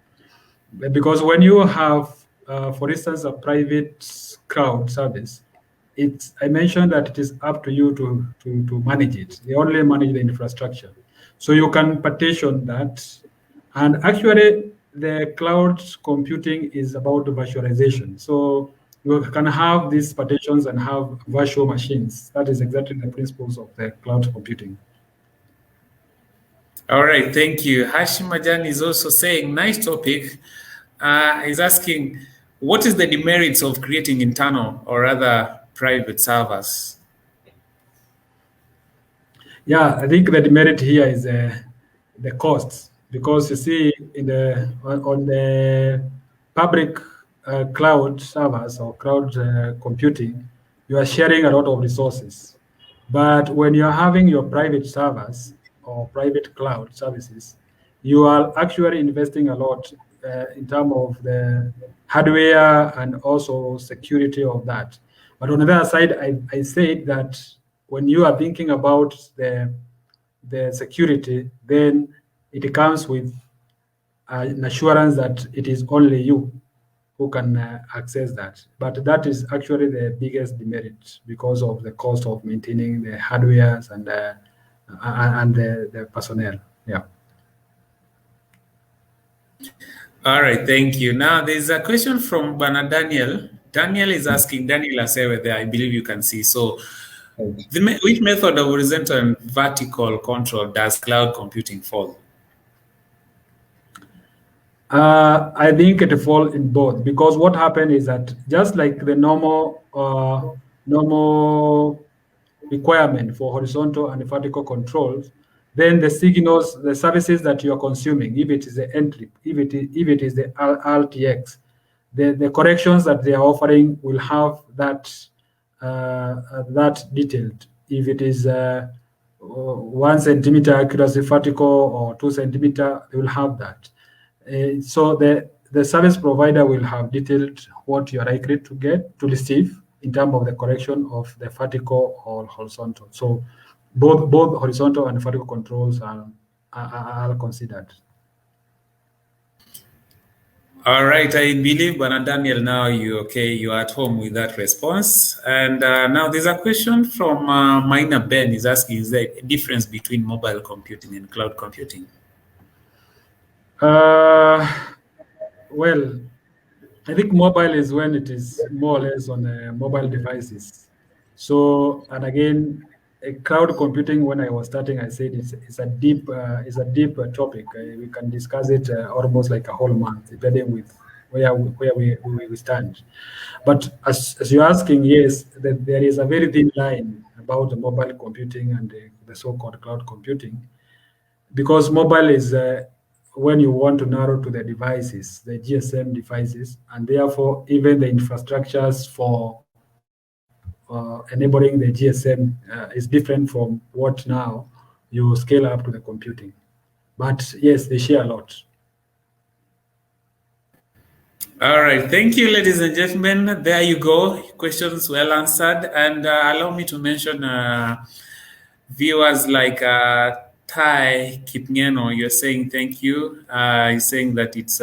Because when you have, for instance, a private cloud service, I mentioned that it is up to you to manage it. They only manage the infrastructure. So you can partition that. And actually, the cloud computing is about virtualization. So you can have these partitions and have virtual machines. That is exactly the principles of the cloud computing. All right, thank you. Hashim Majan is also saying, nice topic. He's asking, what is the demerits of creating internal or other private servers? Yeah, I think the demerit here is the costs, because you see on the public cloud servers or cloud computing, you are sharing a lot of resources. But when you're having your private servers or private cloud services, you are actually investing a lot in terms of the hardware and also security of that. But on the other side, I said that when you are thinking about the security, then it comes with an assurance that it is only you who can access that. But that is actually the biggest demerit, because of the cost of maintaining the hardwares and the personnel. Yeah. All right, thank you. Now there's a question from Bana Daniel. Daniel is asking, Daniel Asewe there, I believe you can see. So which method of horizontal and vertical control does cloud computing fall? I think it falls in both, because what happened is that just like the normal requirement for horizontal and vertical controls, then the signals, the services that you are consuming, if it is the entry, if it is the RTX, the corrections that they are offering will have that detailed. If it is 1 centimeter accuracy vertical or 2 centimeter, they will have that. So the service provider will have detailed what you are likely to receive in terms of the correction of the vertical or horizontal. So both horizontal and vertical controls are considered. All right, I believe, Bana Daniel, now you're at home with that response. And now there's a question from Maina Ben. He's asking, is there a difference between mobile computing and cloud computing? Well, I think mobile is when it is more or less on mobile devices. So, and again, cloud computing, when I was starting, I said it's a deep topic. We can discuss it almost like a whole month, depending with where we stand. But as you're asking, yes, there is a very thin line about the mobile computing and the so-called cloud computing, because mobile is when you want to narrow to the devices, the GSM devices, and therefore even the infrastructures for enabling the GSM is different from what now you scale up to the computing. But yes, they share a lot. All right. Thank you, ladies and gentlemen. There you go. Questions well answered. And allow me to mention viewers like Tai Kipngeno, you're saying thank you. You're saying that it's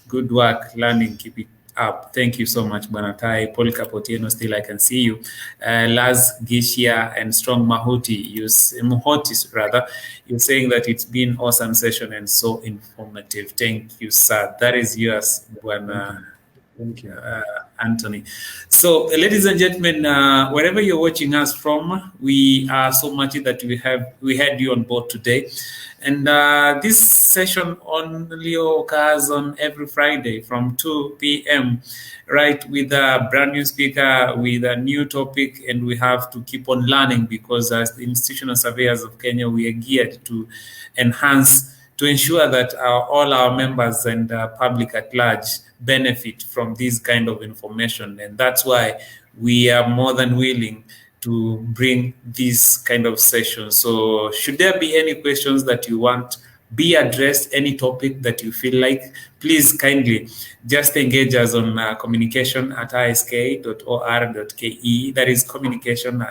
good work learning. Keep it up. Thank you so much, Bwana Tai. Paul Kapotieno, still I can see you. Laz Gishia and Strong Mahuti, Muhotis rather, you're saying that it's been awesome session and so informative. Thank you, sir. That is yours, Bwana. Thank you. Anthony. So, ladies and gentlemen, wherever you're watching us from, we are so much that we had you on board today, and this session only occurs on every Friday from 2 p.m. Right, with a brand new speaker, with a new topic, and we have to keep on learning because as the institutional surveyors of Kenya, we are geared to enhance, to ensure that all our members and public at large benefit from this kind of information. And that's why we are more than willing to bring this kind of session. So should there be any questions that you want be addressed, any topic that you feel like, please kindly just engage us on communication at isk.or.ke. That is communication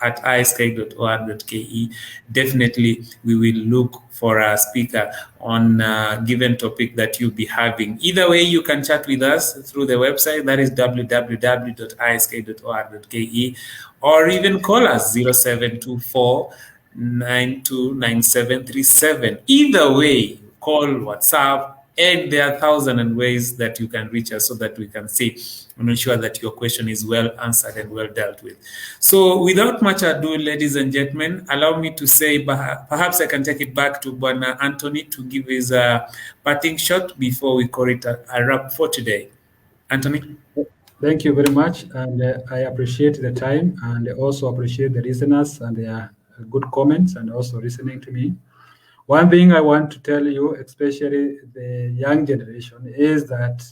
at isk.or.ke. Definitely, we will look for a speaker on a given topic that you'll be having. Either way, you can chat with us through the website, that is www.isk.or.ke, or even call us 0724 929737. Either way, call, WhatsApp, and there are thousands and ways that you can reach us so that we can see and ensure that your question is well answered and well dealt with. So without much ado, ladies and gentlemen, allow me to say, perhaps I can take it back to Bwana Anthony to give his parting shot before we call it a wrap for today. Anthony? Thank you very much, and I appreciate the time, and also appreciate the listeners and their good comments, and also listening to me. One thing I want to tell you, especially the young generation, is that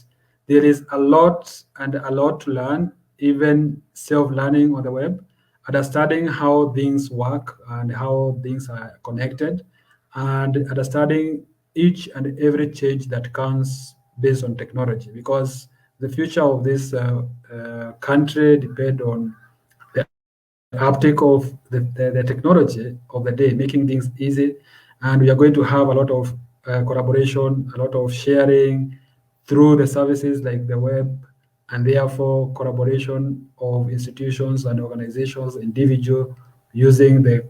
there is a lot to learn, even self-learning on the web, understanding how things work and how things are connected, and understanding each and every change that comes based on technology, because the future of this country depend on the uptake of the technology of the day, making things easy. And we are going to have a lot of collaboration, a lot of sharing through the services like the web, and therefore collaboration of institutions and organizations, individual using the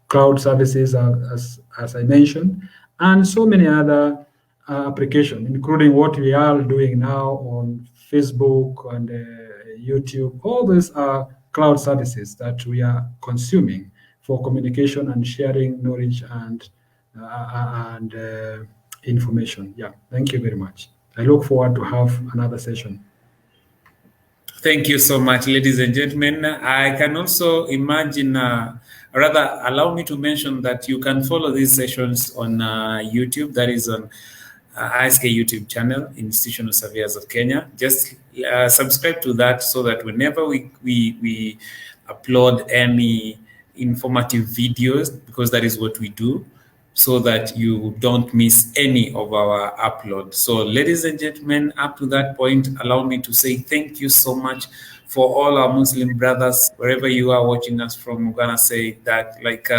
cloud services as I mentioned, and so many other applications, including what we are doing now on Facebook and YouTube. All these are cloud services that we are consuming for communication and sharing knowledge and information. Yeah, thank you very much. I look forward to have another session. Thank you so much, ladies and gentlemen. I can also imagine, rather, allow me to mention that you can follow these sessions on YouTube. That is on ISK YouTube channel, Institutional Surveyors of Kenya. Just subscribe to that so that whenever we upload any informative videos, because that is what we do, so that you don't miss any of our uploads. So ladies and gentlemen, up to that point, allow me to say thank you so much for all our Muslim brothers, wherever you are watching us from. I'm gonna say that like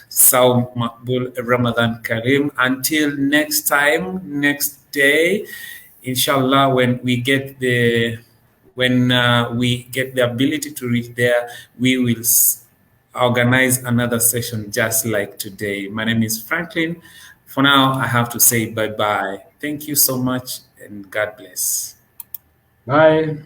Saum Makbul Ramadan Karim. Until next time, next day, inshallah, when we get the ability to reach there, we will organize another session just like today. My name is Franklin. For now, I have to say bye-bye. Thank you so much and God bless. Bye.